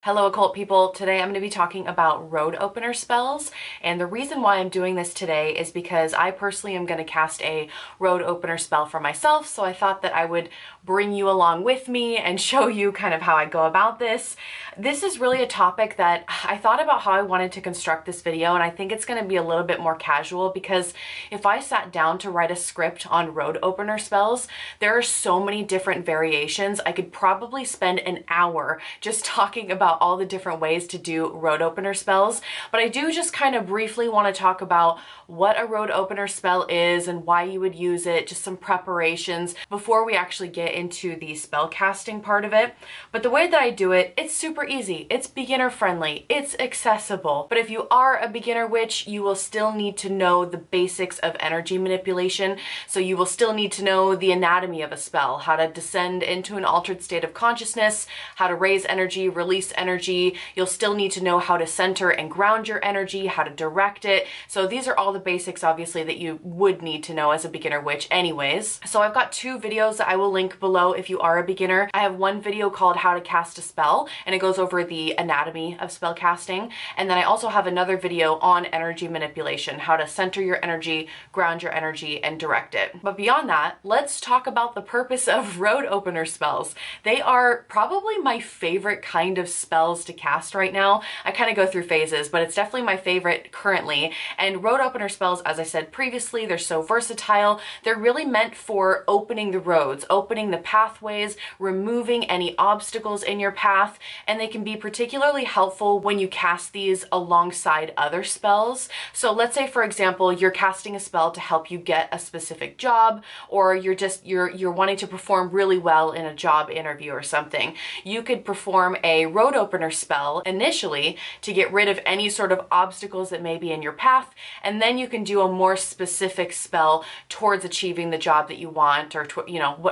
Hello occult people, today I'm going to be talking about road opener spells, and the reason why I'm doing this today is because I personally am going to cast a road opener spell for myself, so I thought that I would bring you along with me and show you kind of how I go about this. This is really a topic that I thought about how I wanted to construct this video, and I think it's going to be a little bit more casual because if I sat down to write a script on road opener spells, there are so many different variations. I could probably spend an hour just talking about all the different ways to do road opener spells, but I do just kind of briefly want to talk about what a road opener spell is and why you would use it, just some preparations before we actually get into the spell casting part of it. But the way that I do it, it's super easy. It's beginner friendly. It's accessible. But if you are a beginner witch, you will still need to know the basics of energy manipulation. So you will still need to know the anatomy of a spell, how to descend into an altered state of consciousness, how to raise energy, release energy. You'll still need to know how to center and ground your energy, how to direct it. So these are all the basics, obviously, that you would need to know as a beginner witch anyways. So I've got two videos that I will link below if you are a beginner. I have one video called How to Cast a Spell, and it goes over the anatomy of spell casting. And then I also have another video on energy manipulation, how to center your energy, ground your energy, and direct it. But beyond that, let's talk about the purpose of road opener spells. They are probably my favorite kind of spells to cast right now. I kind of go through phases, but it's definitely my favorite currently. And road opener spells, as I said previously, they're so versatile. They're really meant for opening the roads, opening the pathways, removing any obstacles in your path, and they can be particularly helpful when you cast these alongside other spells. So let's say, for example, you're casting a spell to help you get a specific job, or you're wanting to perform really well in a job interview or something. You could perform a road opener spell initially to get rid of any sort of obstacles that may be in your path, and then you can do a more specific spell towards achieving the job that you want, or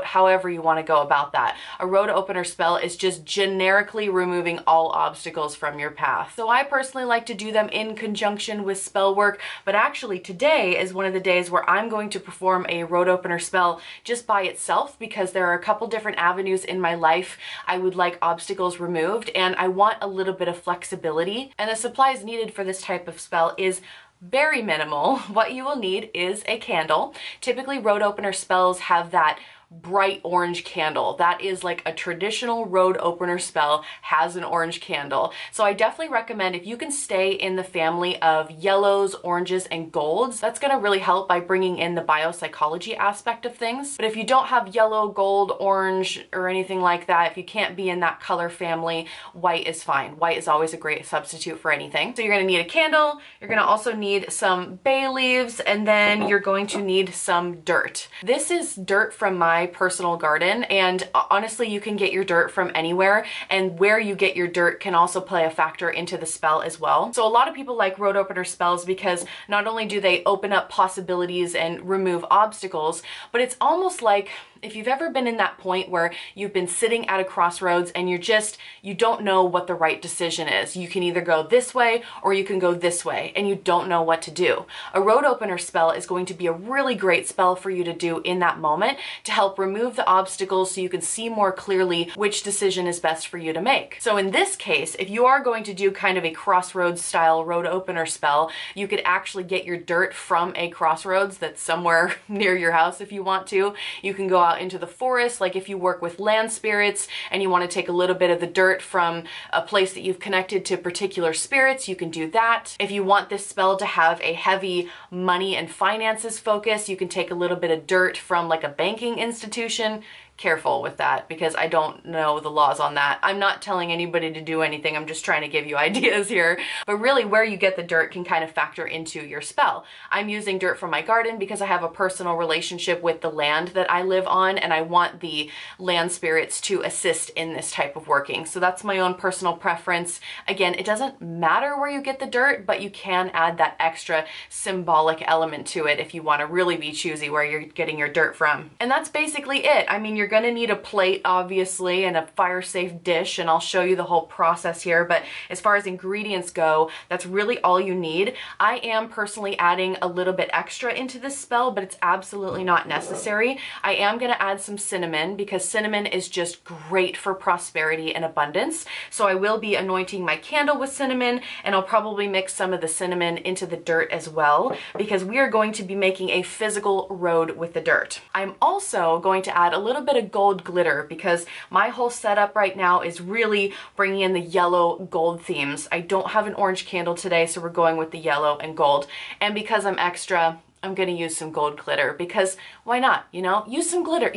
however you want to go about that. A road opener spell is just generically removing all obstacles from your path. So I personally like to do them in conjunction with spell work, but actually today is one of the days where I'm going to perform a road opener spell just by itself, because there are a couple different avenues in my life I would like obstacles removed, and I want a little bit of flexibility, and the supplies needed for this type of spell is very minimal. What you will need is a candle. Typically road opener spells have that bright orange candle. That is like a traditional road opener spell has an orange candle. So I definitely recommend, if you can stay in the family of yellows, oranges, and golds, that's going to really help by bringing in the biopsychology aspect of things. But if you don't have yellow, gold, orange, or anything like that, if you can't be in that color family, white is fine. White is always a great substitute for anything. So you're going to need a candle, you're going to also need some bay leaves, and then you're going to need some dirt. This is dirt from my personal garden, and honestly you can get your dirt from anywhere, and where you get your dirt can also play a factor into the spell as well. So a lot of people like road opener spells because not only do they open up possibilities and remove obstacles, but it's almost like if you've ever been in that point where you've been sitting at a crossroads and you don't know what the right decision is. You can either go this way or you can go this way, and you don't know what to do. A road opener spell is going to be a really great spell for you to do in that moment to help remove the obstacles so you can see more clearly which decision is best for you to make. So in this case, if you are going to do kind of a crossroads style road opener spell, you could actually get your dirt from a crossroads that's somewhere near your house if you want to. You can go out into the forest, like if you work with land spirits and you want to take a little bit of the dirt from a place that you've connected to particular spirits, you can do that. If you want this spell to have a heavy money and finances focus, you can take a little bit of dirt from like a banking institution. Careful with that, because I don't know the laws on that. I'm not telling anybody to do anything, I'm just trying to give you ideas here. But really, where you get the dirt can kind of factor into your spell. I'm using dirt from my garden because I have a personal relationship with the land that I live on, and I want the land spirits to assist in this type of working. So that's my own personal preference. Again, it doesn't matter where you get the dirt, but you can add that extra symbolic element to it if you want to really be choosy where you're getting your dirt from. And that's basically it. I mean, you're you're gonna need a plate, obviously, and a fire-safe dish, and I'll show you the whole process here, but as far as ingredients go, that's really all you need. I am personally adding a little bit extra into this spell, but it's absolutely not necessary. I am gonna add some cinnamon because cinnamon is just great for prosperity and abundance. So I will be anointing my candle with cinnamon, and I'll probably mix some of the cinnamon into the dirt as well, because we are going to be making a physical road with the dirt. I'm also going to add a little bit of gold glitter because my whole setup right now is really bringing in the yellow gold themes. I don't have an orange candle today, so we're going with the yellow and gold. And because I'm extra, I'm gonna use some gold glitter because why not, you know? Use some glitter,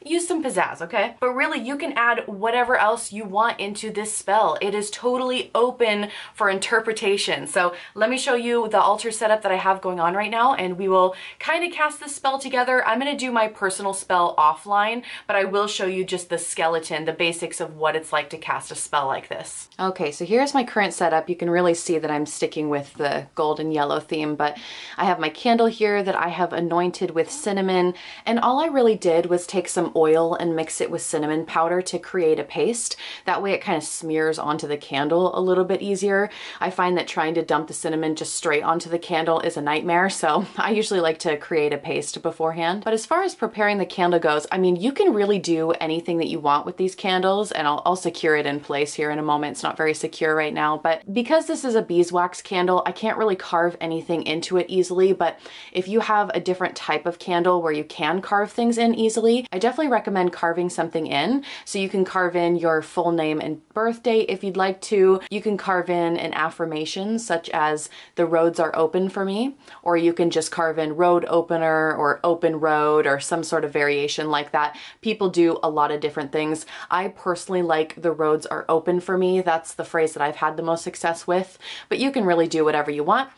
use some pizzazz, okay? But really, you can add whatever else you want into this spell. It is totally open for interpretation. So let me show you the altar setup that I have going on right now, and we will kind of cast this spell together. I'm gonna do my personal spell offline, but I will show you just the skeleton, the basics of what it's like to cast a spell like this. Okay, so here's my current setup. You can really see that I'm sticking with the gold and yellow theme, but I have my candle here that I have anointed with cinnamon, and all I really did was take some oil and mix it with cinnamon powder to create a paste. That way it kind of smears onto the candle a little bit easier. I find that trying to dump the cinnamon just straight onto the candle is a nightmare, so I usually like to create a paste beforehand. But as far as preparing the candle goes, I mean, you can really do anything that you want with these candles, and I'll secure it in place here in a moment. It's not very secure right now, but because this is a beeswax candle, I can't really carve anything into it easily, but if you have a different type of candle where you can carve things in easily, I definitely recommend carving something in. So you can carve in your full name and birth date if you'd like to. You can carve in an affirmation such as "the roads are open for me," or you can just carve in "road opener" or "open road" or some sort of variation like that. People do a lot of different things. I personally like "the roads are open for me." That's the phrase that I've had the most success with, but you can really do whatever you want.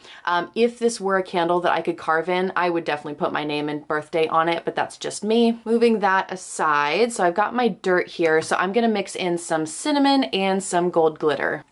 If this were a candle that I could carve in, I would definitely put my name and birthday on it, but that's just me. Moving that aside, so I've got my dirt here, so I'm gonna mix in some cinnamon and some gold glitter.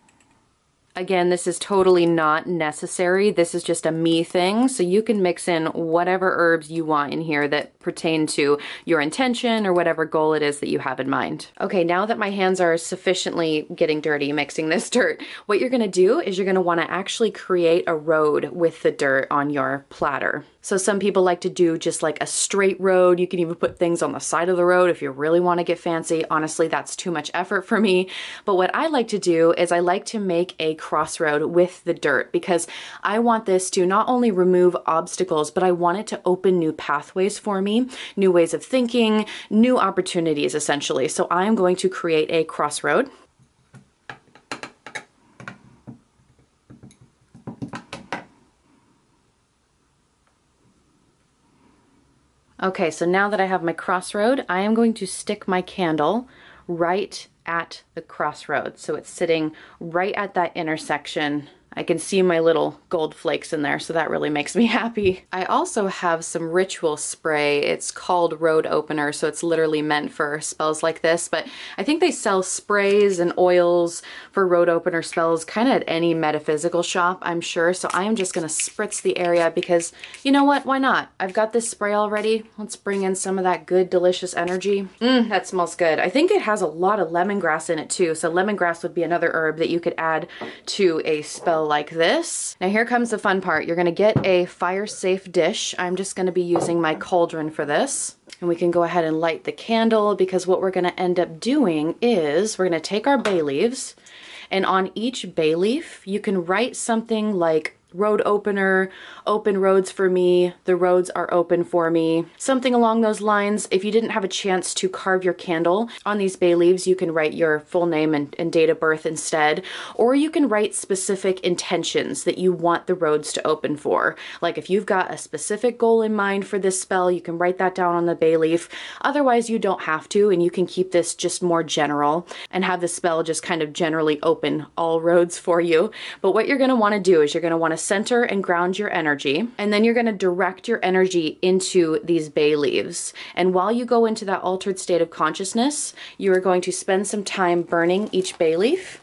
Again, this is totally not necessary. This is just a me thing, so you can mix in whatever herbs you want in here that pertain to your intention or whatever goal it is that you have in mind. Okay, now that my hands are sufficiently getting dirty mixing this dirt, what you're gonna do is you're gonna wanna actually create a road with the dirt on your platter. So some people like to do just like a straight road. You can even put things on the side of the road if you really want to get fancy. Honestly, that's too much effort for me. But what I like to do is I like to make a crossroad with the dirt because I want this to not only remove obstacles, but I want it to open new pathways for me, new ways of thinking, new opportunities essentially. So I'm going to create a crossroad. Okay, so now that I have my crossroad, I am going to stick my candle right at the crossroad. So it's sitting right at that intersection. I can see my little gold flakes in there, so that really makes me happy. I also have some ritual spray. It's called Road Opener, so it's literally meant for spells like this, but I think they sell sprays and oils for road opener spells kind of at any metaphysical shop, I'm sure, so I am just gonna spritz the area because, you know what, why not? I've got this spray already. Let's bring in some of that good, delicious energy. That smells good. I think it has a lot of lemongrass in it too, so lemongrass would be another herb that you could add to a spell like this. Now here comes the fun part. You're gonna get a fire-safe dish. I'm just gonna be using my cauldron for this. And we can go ahead and light the candle because what we're gonna end up doing is we're gonna take our bay leaves, and on each bay leaf, you can write something like road opener, open roads for me, the roads are open for me, something along those lines. If you didn't have a chance to carve your candle on these bay leaves, you can write your full name and date of birth instead, or you can write specific intentions that you want the roads to open for. Like if you've got a specific goal in mind for this spell, you can write that down on the bay leaf. Otherwise, you don't have to, and you can keep this just more general and have the spell just kind of generally open all roads for you. But what you're gonna wanna do is you're gonna wanna center and ground your energy, and then you're going to direct your energy into these bay leaves. And while you go into that altered state of consciousness, you are going to spend some time burning each bay leaf.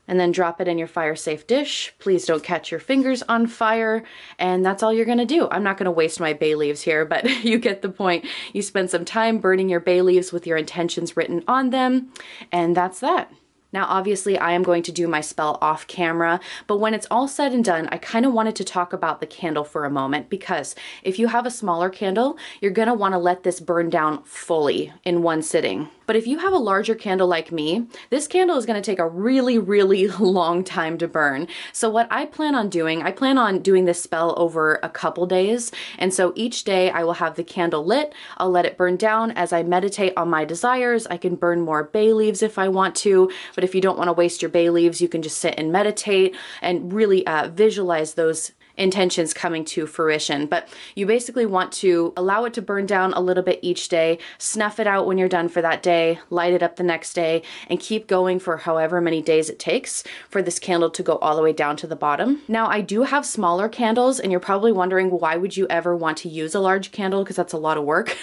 and then drop it in your fire-safe dish. Please don't catch your fingers on fire, and that's all you're gonna do. I'm not gonna waste my bay leaves here, but you get the point. You spend some time burning your bay leaves with your intentions written on them, and that's that. Now, obviously, I am going to do my spell off camera, but when it's all said and done, I kind of wanted to talk about the candle for a moment, because if you have a smaller candle, you're gonna wanna let this burn down fully in one sitting. But if you have a larger candle like me, this candle is gonna take a really, really long time to burn. So what I plan on doing this spell over a couple days. And so each day I will have the candle lit, I'll let it burn down. As I meditate on my desires, I can burn more bay leaves if I want to, but if you don't wanna waste your bay leaves, you can just sit and meditate and really visualize those intentions coming to fruition. But you basically want to allow it to burn down a little bit each day, snuff it out when you're done for that day, light it up the next day, and keep going for however many days it takes for this candle to go all the way down to the bottom. Now, I do have smaller candles, and you're probably wondering, why would you ever want to use a large candle? Because that's a lot of work.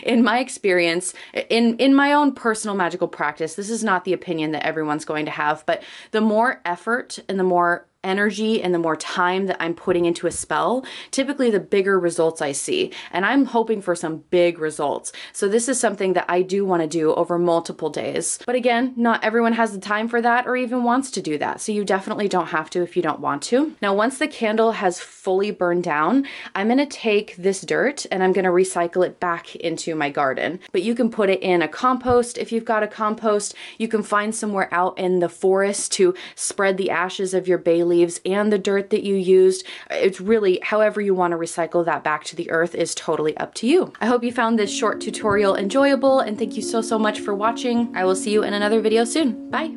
In my experience, in my own personal magical practice, this is not the opinion that everyone's going to have, but the more effort and the more energy and the more time that I'm putting into a spell, typically the bigger results I see. And I'm hoping for some big results. So this is something that I do want to do over multiple days. But again, not everyone has the time for that or even wants to do that. So you definitely don't have to if you don't want to. Now, once the candle has fully burned down, I'm going to take this dirt and I'm going to recycle it back into my garden. But you can put it in a compost if you've got a compost. You can find somewhere out in the forest to spread the ashes of your bay leaves and the dirt that you used. It's really however you want to recycle that back to the earth is totally up to you. I hope you found this short tutorial enjoyable, and thank you so much for watching. I will see you in another video soon. Bye.